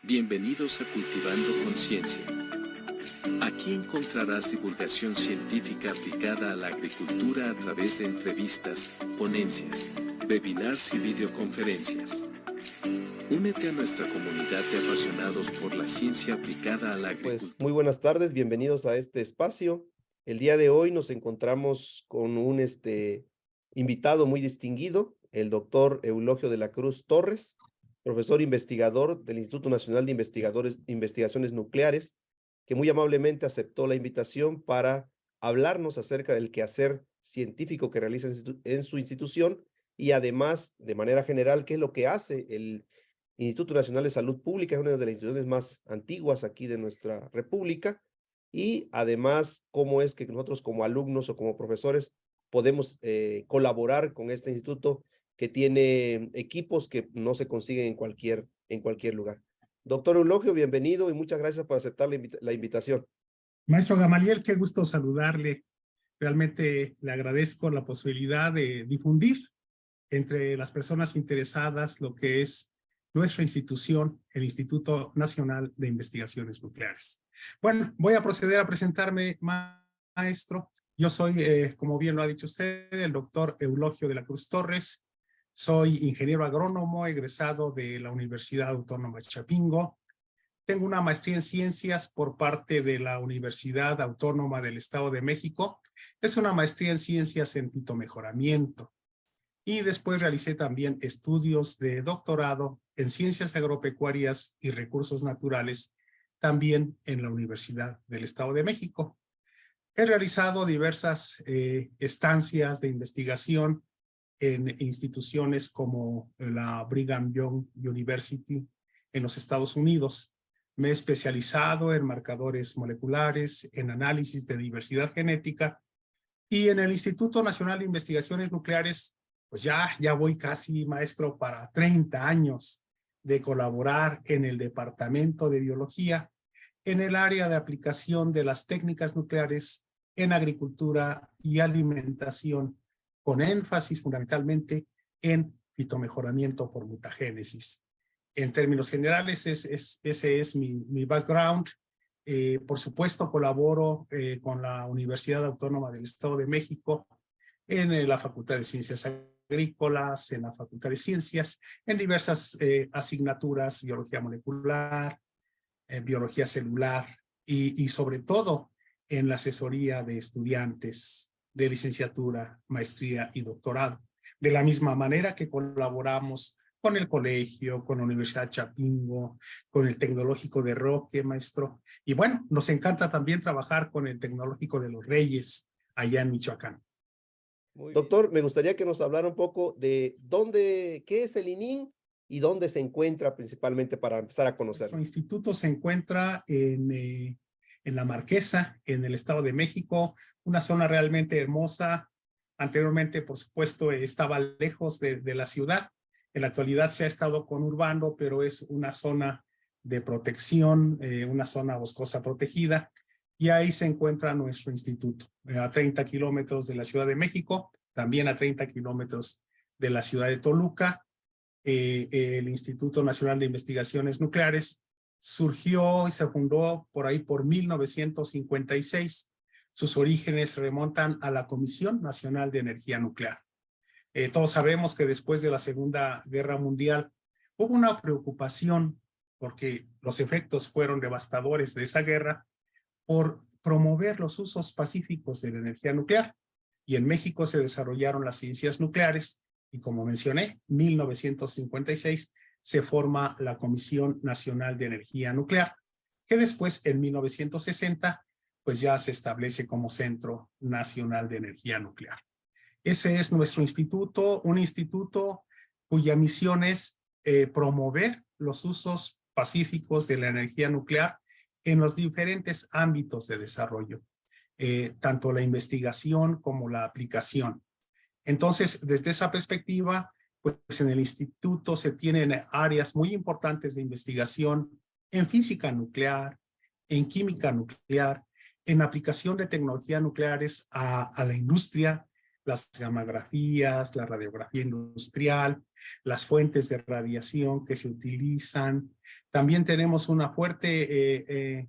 Bienvenidos a Cultivando Conciencia. Aquí encontrarás divulgación científica aplicada a la agricultura a través de entrevistas, ponencias, webinars y videoconferencias. Únete a nuestra comunidad de apasionados por la ciencia aplicada a la agricultura. Pues muy buenas tardes, bienvenidos a este espacio. El día de hoy nos encontramos con un invitado muy distinguido, el doctor Eulogio de la Cruz Torres, profesor investigador del Instituto Nacional de Investigaciones Nucleares, que muy amablemente aceptó la invitación para hablarnos acerca del quehacer científico que realiza en su institución y además, de manera general, qué es lo que hace el Instituto Nacional de Salud Pública, es una de las instituciones más antiguas aquí de nuestra república, y además cómo es que nosotros como alumnos o como profesores podemos colaborar con este instituto que tiene equipos que no se consiguen en cualquier lugar. Doctor Eulogio, bienvenido y muchas gracias por aceptar la invitación. Maestro Gamaliel, qué gusto saludarle. Realmente le agradezco la posibilidad de difundir entre las personas interesadas lo que es nuestra institución, el Instituto Nacional de Investigaciones Nucleares. Bueno, voy a proceder a presentarme, maestro. Yo soy, como bien lo ha dicho usted, el doctor Eulogio de la Cruz Torres. Soy ingeniero agrónomo egresado de la Universidad Autónoma de Chapingo. Tengo una maestría en ciencias por parte de la Universidad Autónoma del Estado de México. Es una maestría en ciencias en fitomejoramiento. Y después realicé también estudios de doctorado en ciencias agropecuarias y recursos naturales, también en la Universidad del Estado de México. He realizado diversas estancias de investigación en instituciones como la Brigham Young University en los Estados Unidos. Me he especializado en marcadores moleculares, en análisis de diversidad genética y en el Instituto Nacional de Investigaciones Nucleares, pues ya voy casi, maestro, para 30 años de colaborar en el Departamento de Biología en el área de aplicación de las técnicas nucleares en agricultura y alimentación, con énfasis fundamentalmente en fitomejoramiento por mutagénesis. En términos generales, ese es mi background. Por supuesto, colaboro con la Universidad Autónoma del Estado de México en la Facultad de Ciencias Agrícolas, en la Facultad de Ciencias, en diversas asignaturas, biología molecular, biología celular y sobre todo en la asesoría de estudiantes de licenciatura, maestría y doctorado. De la misma manera que colaboramos con el colegio, con la Universidad Chapingo, con el Tecnológico de Roque, maestro. Y bueno, nos encanta también trabajar con el Tecnológico de los Reyes, allá en Michoacán. Doctor, me gustaría que nos hablara un poco de qué es el ININ y dónde se encuentra principalmente para empezar a conocerlo. Nuestro instituto se encuentra en La Marquesa, en el Estado de México, una zona realmente hermosa. Anteriormente, por supuesto, estaba lejos de la ciudad. En la actualidad se ha estado conurbando, pero es una zona de protección, una zona boscosa protegida. Y ahí se encuentra nuestro instituto, a 30 kilómetros de la Ciudad de México, también a 30 kilómetros de la ciudad de Toluca. El Instituto Nacional de Investigaciones Nucleares surgió y se fundó por ahí por 1956. Sus orígenes se remontan a la Comisión Nacional de Energía Nuclear. Todos sabemos que después de la Segunda Guerra Mundial hubo una preocupación porque los efectos fueron devastadores de esa guerra por promover los usos pacíficos de la energía nuclear. Y en México se desarrollaron las ciencias nucleares y, como mencioné, 1956 se forma la Comisión Nacional de Energía Nuclear, que después, en 1960, pues ya se establece como Centro Nacional de Energía Nuclear. Ese es nuestro instituto, un instituto cuya misión es promover los usos pacíficos de la energía nuclear en los diferentes ámbitos de desarrollo, tanto la investigación como la aplicación. Entonces, desde esa perspectiva, pues en el instituto se tienen áreas muy importantes de investigación en física nuclear, en química nuclear, en aplicación de tecnologías nucleares a la industria. las gammagrafías, la radiografía industrial, las fuentes de radiación que se utilizan. También tenemos una fuerte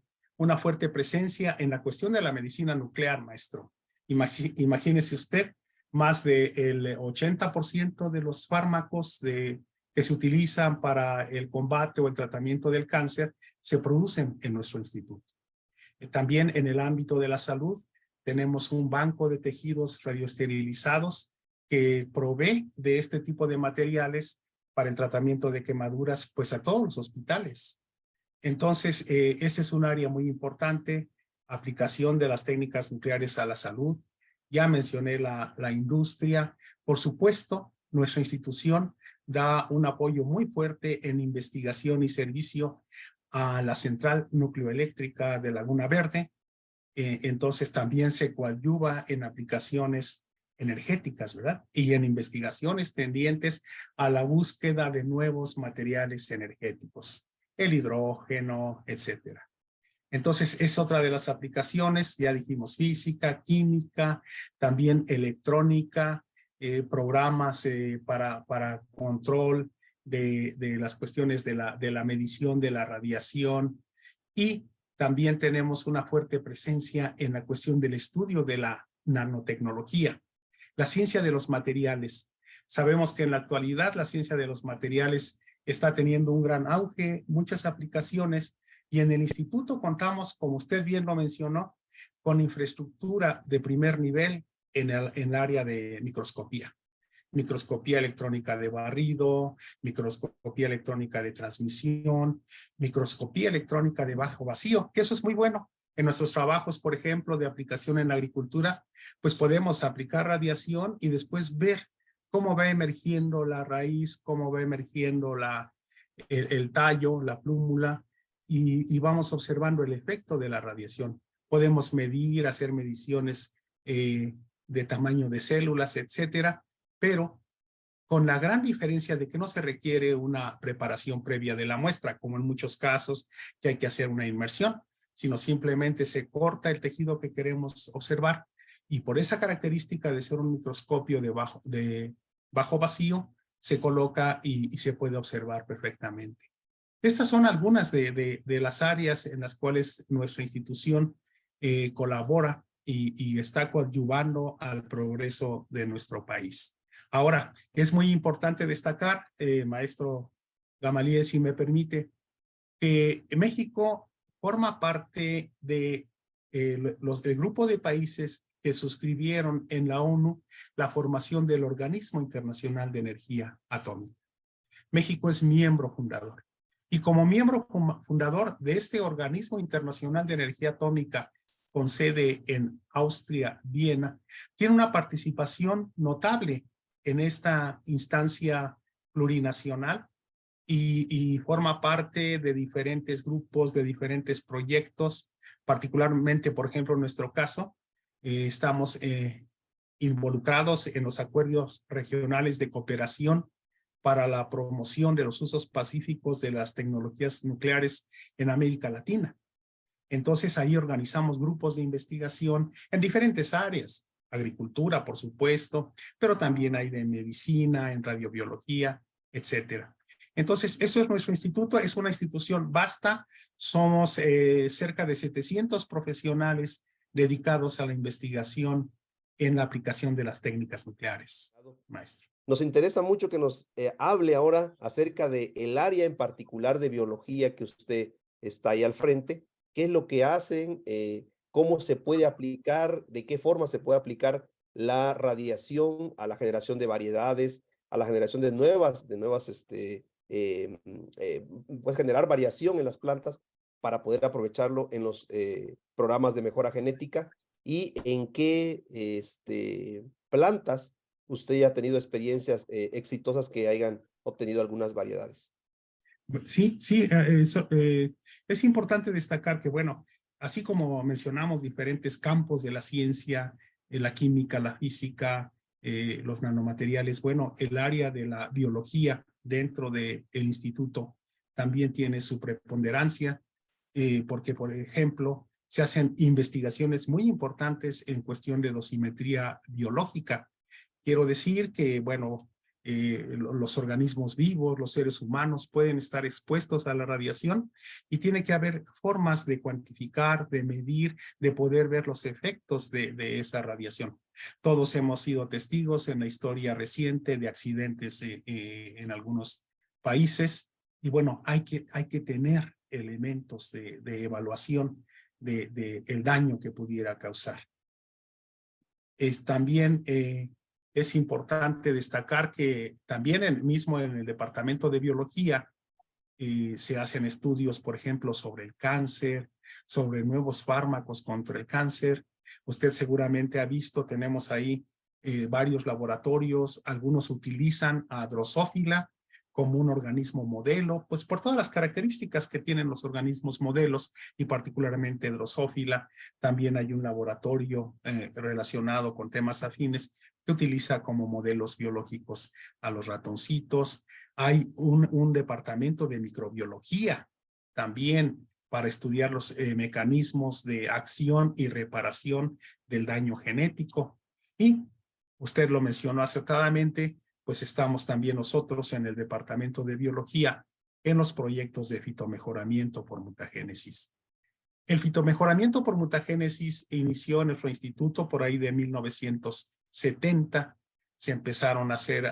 presencia en la cuestión de la medicina nuclear, maestro. Imagínese usted, más del 80% de los fármacos que se utilizan para el combate o el tratamiento del cáncer se producen en nuestro instituto. También en el ámbito de la salud tenemos un banco de tejidos radioesterilizados que provee de este tipo de materiales para el tratamiento de quemaduras pues a todos los hospitales. Entonces, ese es un área muy importante, aplicación de las técnicas nucleares a la salud. Ya mencioné la industria. Por supuesto, nuestra institución da un apoyo muy fuerte en investigación y servicio a la central nucleoeléctrica de Laguna Verde. Entonces también se coadyuva en aplicaciones energéticas, ¿verdad? Y en investigaciones tendientes a la búsqueda de nuevos materiales energéticos, el hidrógeno, etcétera. Entonces es otra de las aplicaciones, ya dijimos física, química, también electrónica, programas para control de las cuestiones de la medición de la radiación, y también tenemos una fuerte presencia en la cuestión del estudio de la nanotecnología, la ciencia de los materiales. Sabemos que en la actualidad la ciencia de los materiales está teniendo un gran auge, muchas aplicaciones, y en el instituto contamos, como usted bien lo mencionó, con infraestructura de primer nivel en el área de microscopía. Microscopía electrónica de barrido, microscopía electrónica de transmisión, microscopía electrónica de bajo vacío, que eso es muy bueno. En nuestros trabajos, por ejemplo, de aplicación en la agricultura, pues podemos aplicar radiación y después ver cómo va emergiendo la raíz, cómo va emergiendo el tallo, la plúmula, y vamos observando el efecto de la radiación. Podemos medir, hacer mediciones de tamaño de células, etcétera, pero con la gran diferencia de que no se requiere una preparación previa de la muestra, como en muchos casos que hay que hacer una inmersión, sino simplemente se corta el tejido que queremos observar, y por esa característica de ser un microscopio de bajo vacío, se coloca y se puede observar perfectamente. Estas son algunas de las áreas en las cuales nuestra institución colabora y está coadyuvando al progreso de nuestro país. Ahora, es muy importante destacar, maestro Gamaliel, si me permite, que México forma parte del grupo de países que suscribieron en la ONU la formación del Organismo Internacional de Energía Atómica. México es miembro fundador. Y como miembro fundador de este Organismo Internacional de Energía Atómica, con sede en Austria, Viena, tiene una participación notable en esta instancia plurinacional y forma parte de diferentes grupos, de diferentes proyectos, particularmente, por ejemplo, en nuestro caso, estamos involucrados en los acuerdos regionales de cooperación para la promoción de los usos pacíficos de las tecnologías nucleares en América Latina. Entonces ahí organizamos grupos de investigación en diferentes áreas, agricultura, por supuesto, pero también hay de medicina, en radiobiología, etcétera. Entonces, eso es nuestro instituto, es una institución vasta, somos cerca de 700 profesionales dedicados a la investigación en la aplicación de las técnicas nucleares, maestro. Nos interesa mucho que nos hable ahora acerca del área en particular de biología que usted está ahí al frente. ¿Qué es lo que hacen? ¿Cómo se puede aplicar? ¿De qué forma se puede aplicar la radiación a la generación de variedades, a la generación de nuevas pues generar variación en las plantas para poder aprovecharlo en los programas de mejora genética? ¿Y en qué plantas usted ya ha tenido experiencias exitosas que hayan obtenido algunas variedades? Sí, es importante destacar que, bueno, así como mencionamos diferentes campos de la ciencia, la química, la física, los nanomateriales, bueno, el área de la biología dentro del instituto también tiene su preponderancia, porque, por ejemplo, se hacen investigaciones muy importantes en cuestión de dosimetría biológica. Quiero decir que, bueno, los organismos vivos, los seres humanos pueden estar expuestos a la radiación y tiene que haber formas de cuantificar, de medir, de poder ver los efectos de esa radiación. Todos hemos sido testigos en la historia reciente de accidentes en algunos países y bueno, hay que tener elementos de evaluación del daño que pudiera causar. También es importante destacar que también mismo en el Departamento de Biología se hacen estudios, por ejemplo, sobre el cáncer, sobre nuevos fármacos contra el cáncer. Usted seguramente ha visto, tenemos ahí varios laboratorios, algunos utilizan a Drosophila como un organismo modelo, pues por todas las características que tienen los organismos modelos y particularmente Drosophila. También hay un laboratorio relacionado con temas afines que utiliza como modelos biológicos a los ratoncitos. Hay un departamento de microbiología también para estudiar los mecanismos de acción y reparación del daño genético. Y usted lo mencionó acertadamente, pues estamos también nosotros en el Departamento de Biología en los proyectos de fitomejoramiento por mutagénesis. El fitomejoramiento por mutagénesis inició en nuestro instituto por ahí de 1970. Se empezaron a hacer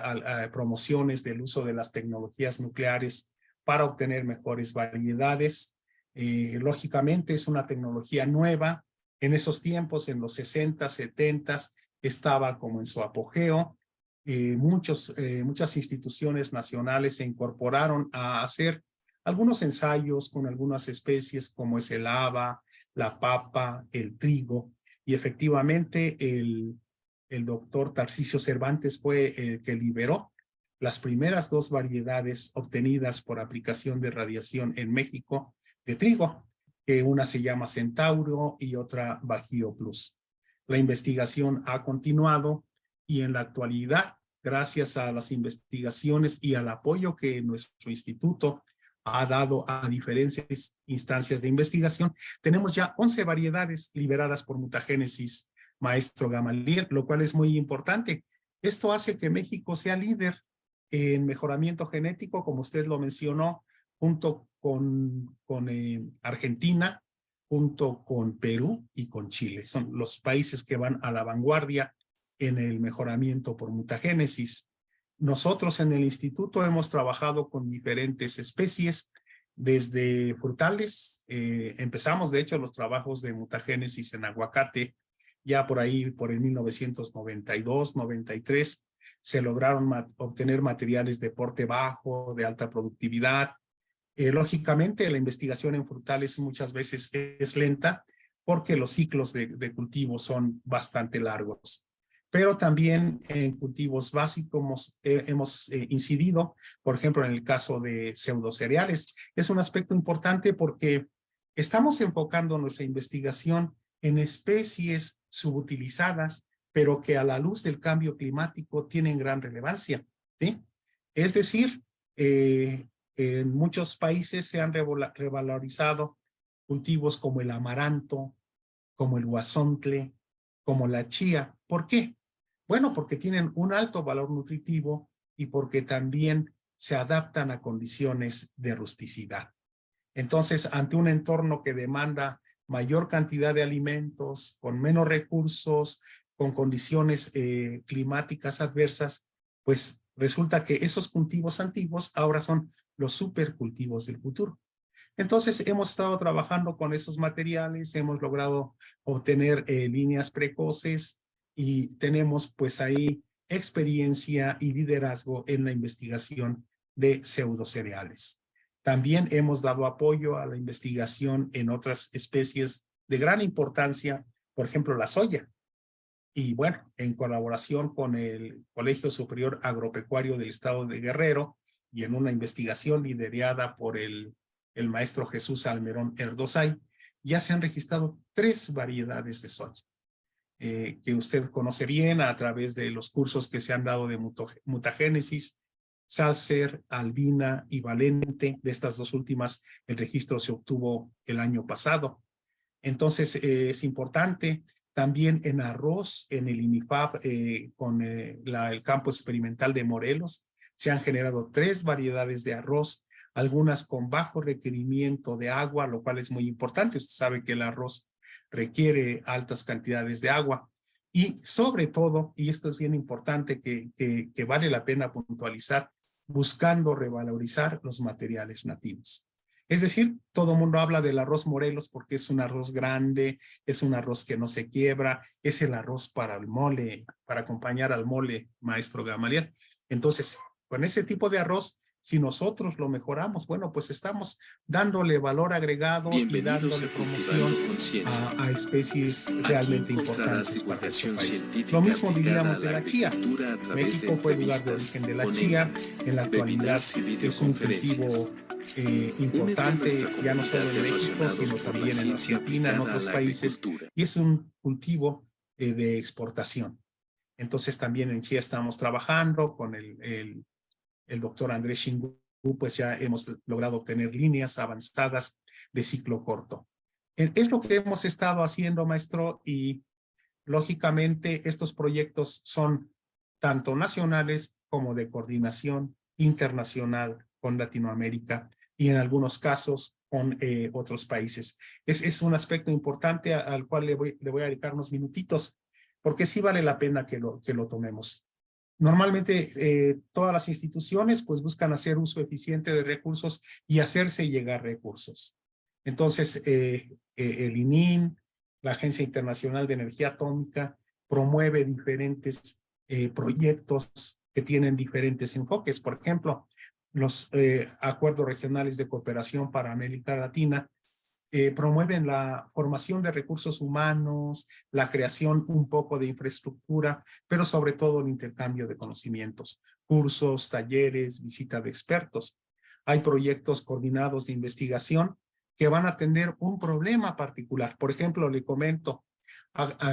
promociones del uso de las tecnologías nucleares para obtener mejores variedades. Lógicamente es una tecnología nueva. En esos tiempos, en los 60, 70, estaba como en su apogeo. Muchas instituciones nacionales se incorporaron a hacer algunos ensayos con algunas especies como es el haba, la papa, el trigo, y efectivamente el doctor Tarcisio Cervantes fue el que liberó las primeras 2 variedades obtenidas por aplicación de radiación en México de trigo, que una se llama Centauro y otra Bajío Plus. La investigación ha continuado y en la actualidad, gracias a las investigaciones y al apoyo que nuestro instituto ha dado a diferentes instancias de investigación, tenemos ya 11 variedades liberadas por mutagénesis, maestro Gamaliel, lo cual es muy importante. Esto hace que México sea líder en mejoramiento genético, como usted lo mencionó, junto con Argentina, junto con Perú y con Chile. Son los países que van a la vanguardia en el mejoramiento por mutagénesis. Nosotros en el instituto hemos trabajado con diferentes especies, desde frutales. Empezamos, de hecho, los trabajos de mutagénesis en aguacate, ya por ahí, por el 1992, 93, se lograron obtener materiales de porte bajo, de alta productividad. Lógicamente, la investigación en frutales muchas veces es lenta porque los ciclos de cultivo son bastante largos. Pero también en cultivos básicos hemos incidido, por ejemplo, en el caso de pseudocereales. Es un aspecto importante porque estamos enfocando nuestra investigación en especies subutilizadas, pero que a la luz del cambio climático tienen gran relevancia, ¿sí? Es decir, en muchos países se han revalorizado cultivos como el amaranto, como el guasontle, como la chía. ¿Por qué? Bueno, porque tienen un alto valor nutritivo y porque también se adaptan a condiciones de rusticidad. Entonces, ante un entorno que demanda mayor cantidad de alimentos, con menos recursos, con condiciones climáticas adversas, pues resulta que esos cultivos antiguos ahora son los supercultivos del futuro. Entonces, hemos estado trabajando con esos materiales, hemos logrado obtener líneas precoces y tenemos pues ahí experiencia y liderazgo en la investigación de pseudocereales. También hemos dado apoyo a la investigación en otras especies de gran importancia, por ejemplo, la soya. Y bueno, en colaboración con el Colegio Superior Agropecuario del Estado de Guerrero y en una investigación liderada por el maestro Jesús Almerón Erdosay, ya se han registrado 3 variedades de soya, que usted conoce bien a través de los cursos que se han dado de mutagénesis, Salcer, Albina y Valente. De estas 2 últimas, el registro se obtuvo el año pasado. Entonces, es importante. También en arroz, en el INIFAP, con el campo experimental de Morelos, se han generado 3 variedades de arroz, algunas con bajo requerimiento de agua, lo cual es muy importante. Usted sabe que el arroz requiere altas cantidades de agua. Y sobre todo, y esto es bien importante que vale la pena puntualizar, buscando revalorizar los materiales nativos. Es decir, todo el mundo habla del arroz Morelos porque es un arroz grande, es un arroz que no se quiebra, es el arroz para el mole, para acompañar al mole, maestro Gamaliel. Entonces, con ese tipo de arroz, si nosotros lo mejoramos, bueno, pues estamos dándole valor agregado y Bienvenidos dándole a promoción Cultivando Conciencia. a especies Aquí realmente encontrarás importantes para nuestro divulgación país. científica Lo mismo aplicada diríamos a de la la chía. agricultura a través de México fue el lugar de entrevistas, origen de la chía. ponencias, En la actualidad webinars y es un videoconferencias. cultivo Únete a importante nuestra ya no comunidad solo de en México, apasionados sino por la también en ciencia Argentina, en aplicada a otros la países, agricultura. y es un cultivo de exportación. Entonces también en Chía estamos trabajando con el doctor Andrés Xingu, pues ya hemos logrado obtener líneas avanzadas de ciclo corto. Es lo que hemos estado haciendo, maestro, y lógicamente estos proyectos son tanto nacionales como de coordinación internacional con Latinoamérica y en algunos casos con otros países. Es un aspecto importante al cual le voy a dedicar unos minutitos, porque sí vale la pena que lo tomemos. Normalmente todas las instituciones pues buscan hacer uso eficiente de recursos y hacerse llegar recursos. Entonces el ININ, la Agencia Internacional de Energía Atómica, promueve diferentes proyectos que tienen diferentes enfoques. Por ejemplo, los acuerdos regionales de cooperación para América Latina promueven la formación de recursos humanos, la creación un poco de infraestructura, pero sobre todo el intercambio de conocimientos, cursos, talleres, visita de expertos. Hay proyectos coordinados de investigación que van a atender un problema particular. Por ejemplo, le comento,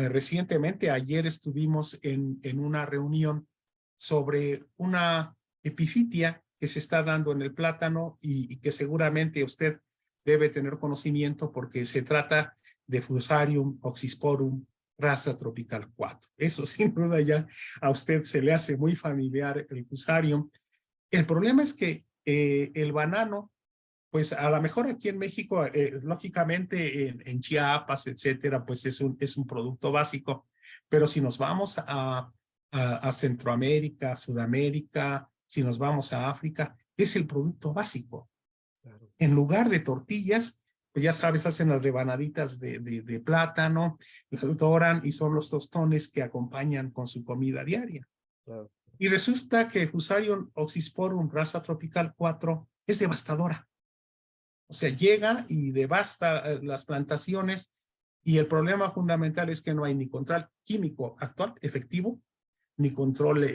recientemente, ayer estuvimos en una reunión sobre una epifitia que se está dando en el plátano y que seguramente usted debe tener conocimiento porque se trata de Fusarium oxysporum raza tropical 4. Eso sin duda ya a usted se le hace muy familiar el Fusarium. El problema es que el banano, pues a lo mejor aquí en México, lógicamente en Chiapas, etcétera, pues es un producto básico, pero si nos vamos a Centroamérica, Sudamérica, si nos vamos a África, es el producto básico. Claro. En lugar de tortillas, pues ya sabes, hacen las rebanaditas de plátano, las doran y son los tostones que acompañan con su comida diaria. Claro. Y resulta que Fusarium oxysporum raza tropical 4 es devastadora. O sea, llega y devasta las plantaciones y el problema fundamental es que no hay ni control químico actual, efectivo, ni control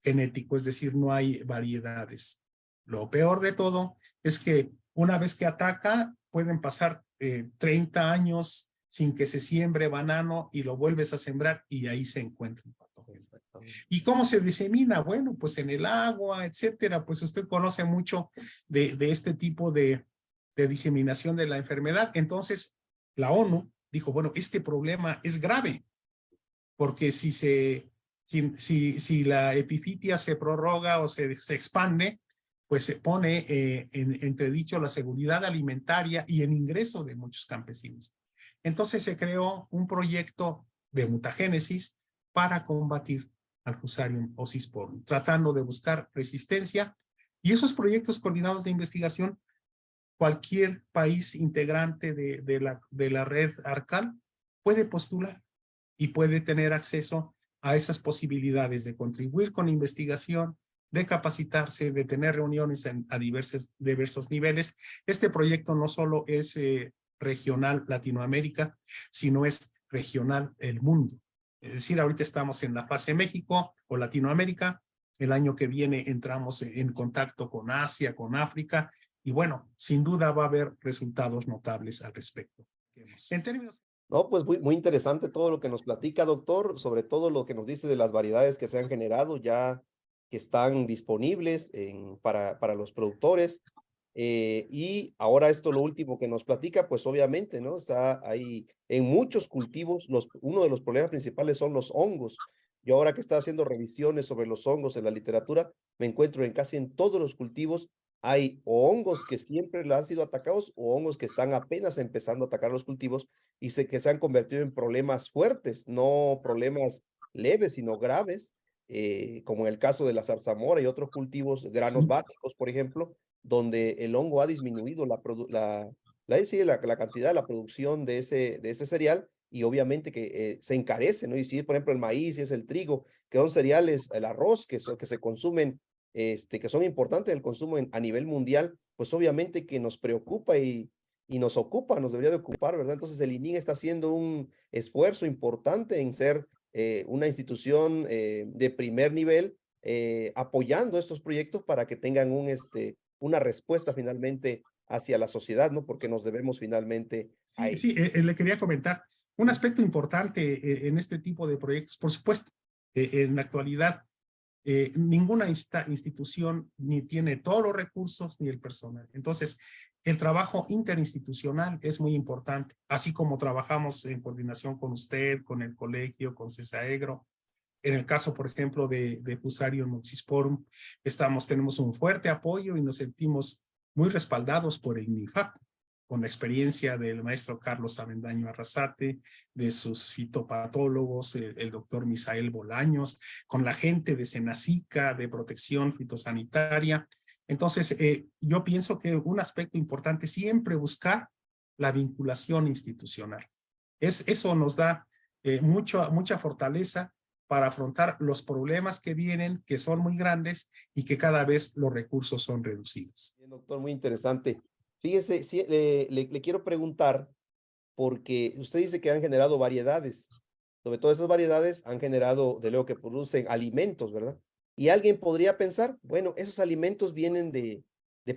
genético, es decir, no hay variedades. Lo peor de todo es que una vez que ataca, pueden pasar 30 años sin que se siembre banano y lo vuelves a sembrar y ahí se encuentra un patógeno. ¿Y cómo se disemina? Bueno, pues en el agua, etcétera. Pues usted conoce mucho de este tipo de diseminación de la enfermedad. Entonces, la ONU dijo, bueno, este problema es grave, porque si la epifitia se prorroga o se expande, pues se pone en entredicho la seguridad alimentaria y el ingreso de muchos campesinos. Entonces se creó un proyecto de mutagénesis para combatir al Fusarium oxysporum, tratando de buscar resistencia. Y esos proyectos coordinados de investigación, cualquier país integrante de la red ARCAL puede postular y puede tener acceso a esas posibilidades de contribuir con investigación, de capacitarse, de tener reuniones a diversos niveles. Este proyecto no solo es regional Latinoamérica, sino es regional el mundo. Es decir, ahorita estamos en la fase México o Latinoamérica. El año que viene entramos en contacto con Asia, con África, y bueno, sin duda va a haber resultados notables al respecto. En términos... No, pues muy interesante todo lo que nos platica, doctor, sobre todo lo que nos dice de las variedades que se han generado ya, que están disponibles para los productores. Y ahora esto, lo último que nos platica, pues obviamente, ¿no? Está ahí en muchos cultivos, uno de los problemas principales son los hongos. Yo ahora que estaba haciendo revisiones sobre los hongos en la literatura, me encuentro en casi en todos los cultivos hay o hongos que siempre han sido atacados o hongos que están apenas empezando a atacar los cultivos y que se han convertido en problemas fuertes, no problemas leves, sino graves, como en el caso de la zarzamora y otros cultivos, granos Sí. básicos, por ejemplo, donde el hongo ha disminuido la cantidad, la producción de ese cereal y obviamente que se encarece, ¿no? Y si, por ejemplo, el maíz, si es el trigo, que son cereales, el arroz, que se consumen, que son importantes el consumo a nivel mundial, pues obviamente que nos preocupa y nos ocupa, nos debería de ocupar, ¿verdad? Entonces el ININ está haciendo un esfuerzo importante en ser una institución de primer nivel, apoyando estos proyectos para que tengan una respuesta finalmente hacia la sociedad, ¿no? Porque nos debemos finalmente a Sí, ello. sí, le quería comentar un aspecto importante en este tipo de proyectos. Por supuesto, en la actualidad, ninguna institución ni tiene todos los recursos ni el personal. Entonces, el trabajo interinstitucional es muy importante, así como trabajamos en coordinación con usted, con el colegio, con CESAEGRO. En el caso, por ejemplo, de Fusarium Nuxisporum, tenemos un fuerte apoyo y nos sentimos muy respaldados por el INIFAP, con la experiencia del maestro Carlos Avendaño Arrasate, de sus fitopatólogos, el doctor Misael Bolaños, con la gente de Senacica, de protección fitosanitaria. Entonces, yo pienso que un aspecto importante es siempre buscar la vinculación institucional. Eso nos da mucha fortaleza para afrontar los problemas que vienen, que son muy grandes y que cada vez los recursos son reducidos. Bien, doctor, muy interesante. Fíjese, sí, le quiero preguntar, porque usted dice que han generado variedades. Sobre todo esas variedades han generado, de luego que producen alimentos, ¿verdad? Y alguien podría pensar, bueno, esos alimentos vienen de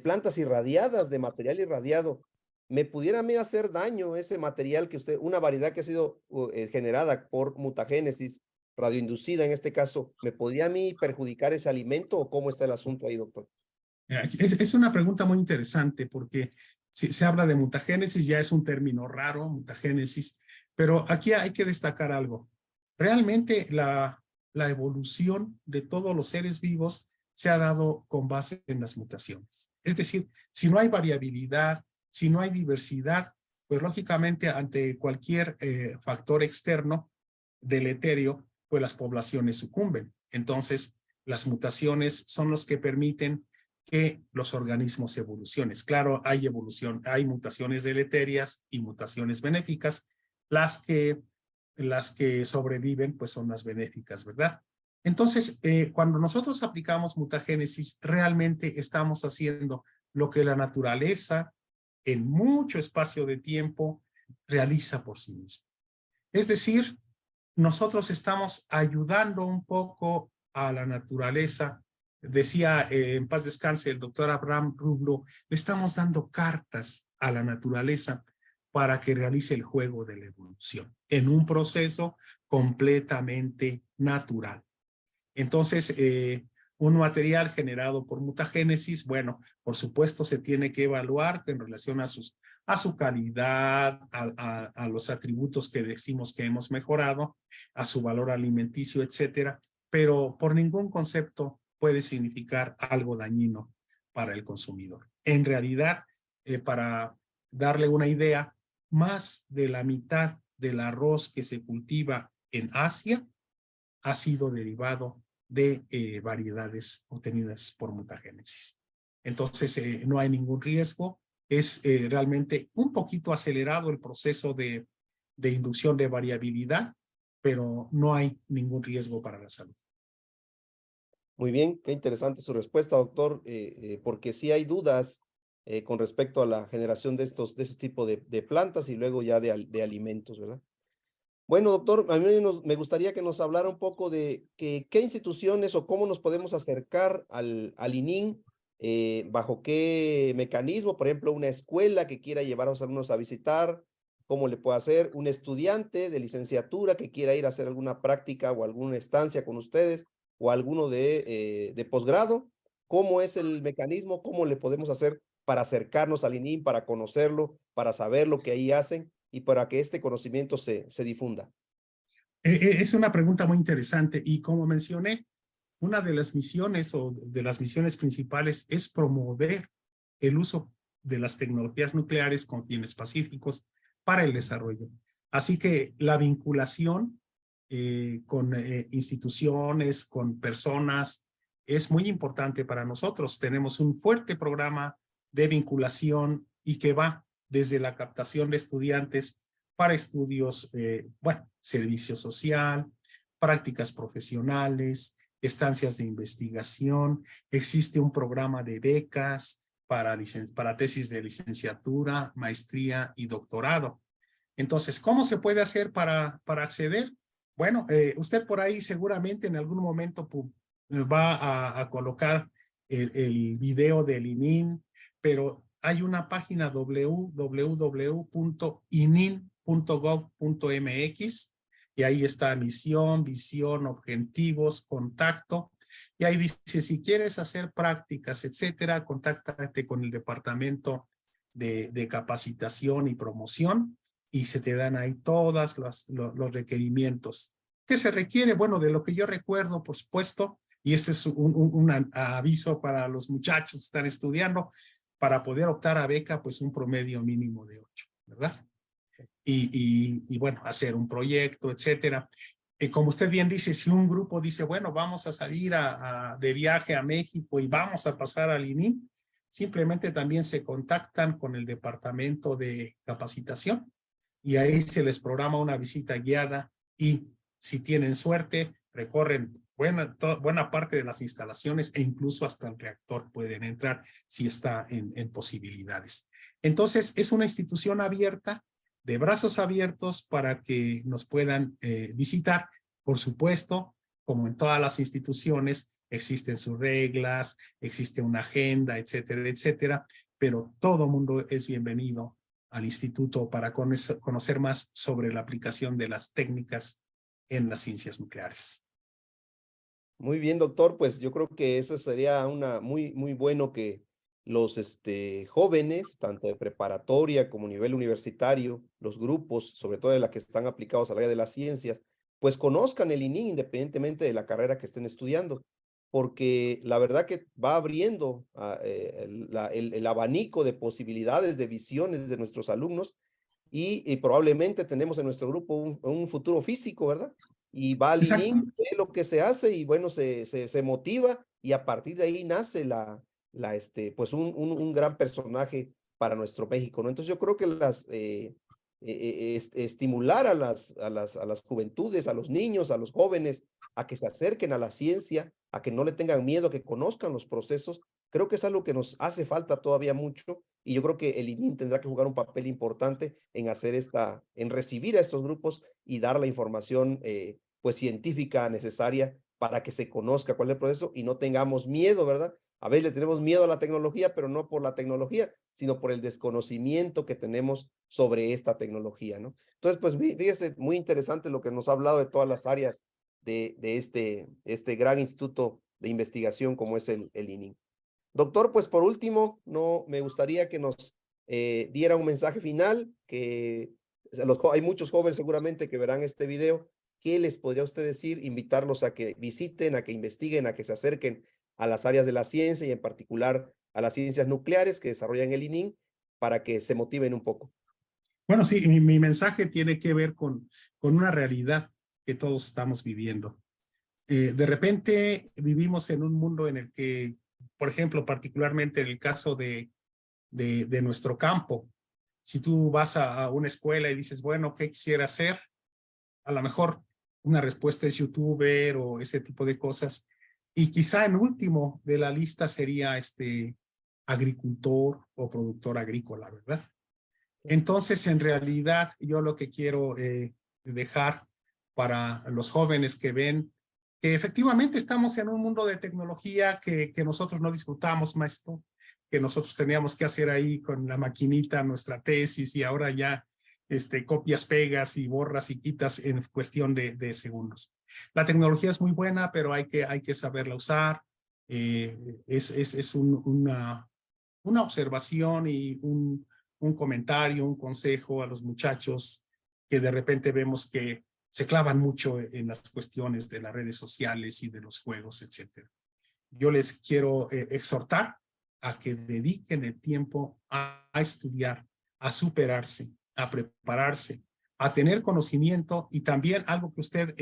plantas irradiadas, de material irradiado. ¿Me pudiera a mí hacer daño ese material una variedad que ha sido generada por mutagénesis radioinducida en este caso? ¿Me podría a mí perjudicar ese alimento o cómo está el asunto ahí, doctor? Es una pregunta muy interesante porque si se habla de mutagénesis, ya es un término raro, mutagénesis, pero aquí hay que destacar algo. Realmente la evolución de todos los seres vivos se ha dado con base en las mutaciones. Es decir, si no hay variabilidad, si no hay diversidad, pues lógicamente ante cualquier factor externo deleterio, pues las poblaciones sucumben. Entonces, las mutaciones son los que permiten que los organismos evolucionen. Claro, hay mutaciones deleterias y mutaciones benéficas. Las que sobreviven, pues son las benéficas, ¿verdad? Entonces, cuando nosotros aplicamos mutagénesis, realmente estamos haciendo lo que la naturaleza en mucho espacio de tiempo realiza por sí misma. Es decir, nosotros estamos ayudando un poco a la naturaleza. Decía en paz descanse el doctor Abraham Rublo, le estamos dando cartas a la naturaleza para que realice el juego de la evolución en un proceso completamente natural. Entonces, un material generado por mutagénesis, bueno, por supuesto se tiene que evaluar en relación a su calidad, a los atributos que decimos que hemos mejorado, a su valor alimenticio, etcétera, pero por ningún concepto puede significar algo dañino para el consumidor. En realidad, para darle una idea, más de la mitad del arroz que se cultiva en Asia ha sido derivado de variedades obtenidas por mutagénesis. Entonces, no hay ningún riesgo. Es realmente un poquito acelerado el proceso de inducción de variabilidad, pero no hay ningún riesgo para la salud. Muy bien, qué interesante su respuesta, doctor, porque sí hay dudas con respecto a la generación de este tipo de plantas y luego ya de alimentos, ¿verdad? Bueno, doctor, a mí me gustaría que nos hablara un poco de qué instituciones o cómo nos podemos acercar al ININ, bajo qué mecanismo, por ejemplo, una escuela que quiera llevar a los alumnos a visitar, cómo le puede hacer un estudiante de licenciatura que quiera ir a hacer alguna práctica o alguna estancia con ustedes, o alguno de posgrado, cómo es el mecanismo, cómo le podemos hacer para acercarnos al ININ, para conocerlo, para saber lo que ahí hacen y para que este conocimiento se difunda? Es una pregunta muy interesante y como mencioné, una de las misiones o de las misiones principales es promover el uso de las tecnologías nucleares con fines pacíficos para el desarrollo. Así que la vinculación con instituciones, con personas, es muy importante para nosotros. Tenemos un fuerte programa de vinculación y que va desde la captación de estudiantes para estudios, bueno, servicio social, prácticas profesionales, estancias de investigación. Existe un programa de becas para tesis de licenciatura, maestría y doctorado. Entonces, ¿cómo se puede hacer para acceder? Bueno, usted por ahí seguramente en algún momento va a colocar el video del ININ, pero hay una página www.inin.gov.mx y ahí está misión, visión, objetivos, contacto. Y ahí dice, si quieres hacer prácticas, etcétera, contáctate con el departamento de capacitación y promoción y se te dan ahí todos los requerimientos. ¿Qué se requiere? Bueno, de lo que yo recuerdo, por supuesto, y este es un aviso para los muchachos que están estudiando, para poder optar a beca, pues un promedio mínimo de 8, ¿verdad? Y bueno, hacer un proyecto, etcétera. Como usted bien dice, si un grupo dice, bueno, vamos a salir de viaje a México y vamos a pasar al ININ, simplemente también se contactan con el departamento de capacitación y ahí se les programa una visita guiada y si tienen suerte, recorren buena parte de las instalaciones e incluso hasta el reactor pueden entrar si está en posibilidades. Entonces, es una institución abierta, de brazos abiertos para que nos puedan visitar. Por supuesto, como en todas las instituciones, existen sus reglas, existe una agenda, etcétera, etcétera, pero todo mundo es bienvenido al instituto para conocer más sobre la aplicación de las técnicas en las ciencias nucleares. Muy bien, doctor, pues yo creo que eso sería muy bueno que los jóvenes, tanto de preparatoria como nivel universitario, los grupos, sobre todo de las que están aplicados al área de las ciencias, pues conozcan el ININ independientemente de la carrera que estén estudiando, porque la verdad que va abriendo el abanico de posibilidades, de visiones de nuestros alumnos y probablemente tenemos en nuestro grupo un futuro físico, ¿verdad? Y va al ININ, ve lo que se hace y bueno, se motiva y a partir de ahí nace pues un gran personaje para nuestro México, ¿no? Entonces yo creo que estimular a las juventudes, a los niños, a los jóvenes, a que se acerquen a la ciencia, a que no le tengan miedo, a que conozcan los procesos, creo que es algo que nos hace falta todavía mucho y yo creo que el ININ tendrá que jugar un papel importante en en recibir a estos grupos y dar la información pues científica necesaria para que se conozca cuál es el proceso y no tengamos miedo, ¿verdad? A veces le tenemos miedo a la tecnología, pero no por la tecnología, sino por el desconocimiento que tenemos sobre esta tecnología, ¿no? Entonces, pues fíjese, muy interesante lo que nos ha hablado de todas las áreas de este gran instituto de investigación como es el ININ. Doctor, pues por último, me gustaría que nos diera un mensaje final, que hay muchos jóvenes seguramente que verán este video. ¿Qué les podría usted decir? Invitarlos a que visiten, a que investiguen, a que se acerquen a las áreas de la ciencia y en particular a las ciencias nucleares que desarrollan el ININ para que se motiven un poco. Bueno, sí, mi mensaje tiene que ver con una realidad que todos estamos viviendo. De repente vivimos en un mundo en el que, por ejemplo, particularmente en el caso de nuestro campo, si tú vas a una escuela y dices, bueno, ¿qué quisiera hacer? A lo mejor una respuesta es youtuber o ese tipo de cosas. Y quizá en último de la lista sería agricultor o productor agrícola, ¿verdad? Entonces, en realidad, yo lo que quiero dejar para los jóvenes que ven que efectivamente estamos en un mundo de tecnología que nosotros no disfrutamos, maestro, que nosotros teníamos que hacer ahí con la maquinita nuestra tesis y ahora ya copias, pegas y borras y quitas en cuestión de segundos. La tecnología es muy buena, pero hay que saberla usar. Es una una observación y un comentario, un consejo a los muchachos que de repente vemos que se clavan mucho en las cuestiones de las redes sociales y de los juegos, etcétera. Yo les quiero exhortar a que dediquen el tiempo a estudiar, a superarse, a prepararse, a tener conocimiento y también algo que usted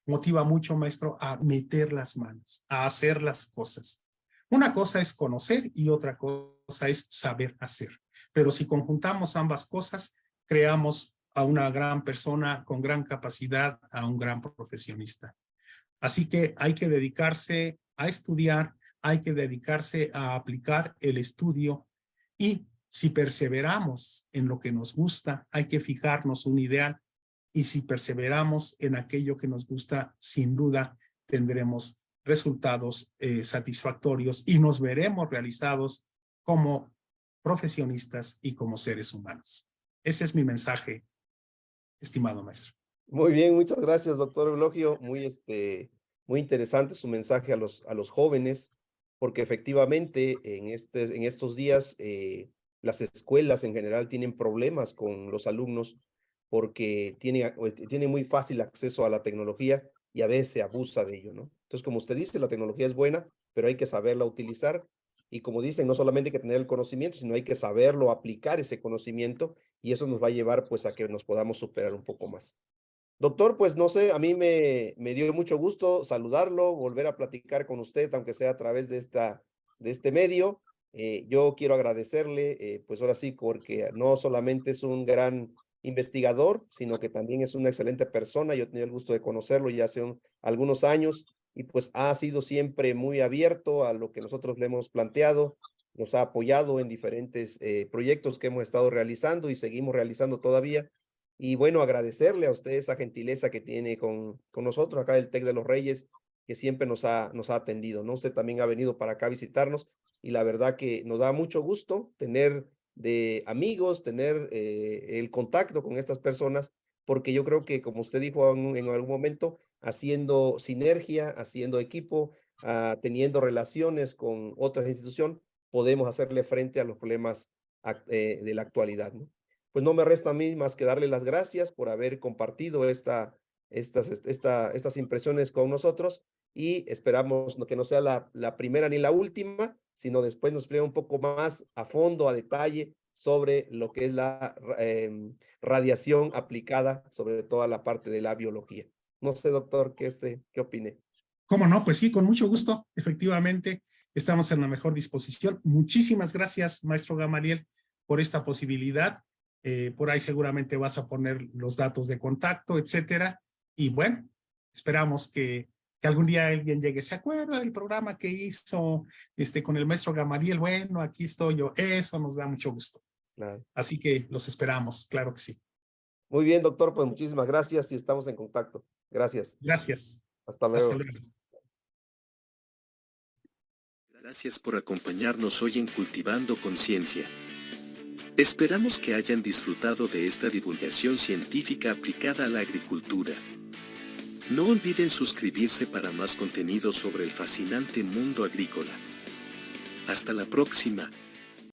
motiva mucho, maestro, a meter las manos, a hacer las cosas. Una cosa es conocer y otra cosa es saber hacer. Pero si conjuntamos ambas cosas, creamos a una gran persona con gran capacidad, a un gran profesionista. Así que hay que dedicarse a estudiar, hay que dedicarse a aplicar el estudio y si perseveramos en lo que nos gusta, hay que fijarnos un ideal y si perseveramos en aquello que nos gusta, sin duda tendremos resultados satisfactorios y nos veremos realizados como profesionistas y como seres humanos. Ese es mi mensaje, estimado maestro. Muy bien, muchas gracias, doctor Eulogio. Muy interesante su mensaje a los jóvenes, porque efectivamente en estos días las escuelas en general tienen problemas con los alumnos porque tienen muy fácil acceso a la tecnología y a veces se abusa de ello, ¿no? Entonces, como usted dice, la tecnología es buena, pero hay que saberla utilizar. Y como dicen, no solamente hay que tener el conocimiento, sino hay que saberlo aplicar ese conocimiento y eso nos va a llevar pues a que nos podamos superar un poco más. Doctor, pues no sé, a mí me dio mucho gusto saludarlo, volver a platicar con usted, aunque sea a través de este medio. Yo quiero agradecerle, pues ahora sí, porque no solamente es un gran investigador, sino que también es una excelente persona. Yo he tenido el gusto de conocerlo ya hace algunos años y pues ha sido siempre muy abierto a lo que nosotros le hemos planteado, nos ha apoyado en diferentes proyectos que hemos estado realizando y seguimos realizando todavía. Y bueno, agradecerle a usted esa gentileza que tiene con nosotros acá del TEC de los Reyes, que siempre nos ha atendido, ¿no? Usted también ha venido para acá a visitarnos y la verdad que nos da mucho gusto tener de amigos, tener el contacto con estas personas, porque yo creo que, como usted dijo en algún momento, haciendo sinergia, haciendo equipo, teniendo relaciones con otras instituciones, podemos hacerle frente a los problemas de la actualidad, ¿no? Pues no me resta a mí más que darle las gracias por haber compartido estas impresiones con nosotros y esperamos que no sea la primera ni la última, sino después nos explique un poco más a fondo, a detalle, sobre lo que es la radiación aplicada sobre toda la parte de la biología. No sé, doctor, ¿qué opine? ¿Cómo no? Pues sí, con mucho gusto. Efectivamente, estamos en la mejor disposición. Muchísimas gracias, maestro Gamaliel, por esta posibilidad. Por ahí seguramente vas a poner los datos de contacto, etcétera. Y bueno, esperamos que algún día alguien llegue. ¿Se acuerda del programa que hizo con el maestro Gamaliel? Bueno, aquí estoy yo. Eso nos da mucho gusto. Claro. Así que los esperamos, claro que sí. Muy bien, doctor, pues muchísimas gracias y estamos en contacto. Gracias. Gracias. Hasta luego. Hasta luego. Gracias por acompañarnos hoy en Cultivando Conciencia. Esperamos que hayan disfrutado de esta divulgación científica aplicada a la agricultura. No olviden suscribirse para más contenido sobre el fascinante mundo agrícola. Hasta la próxima.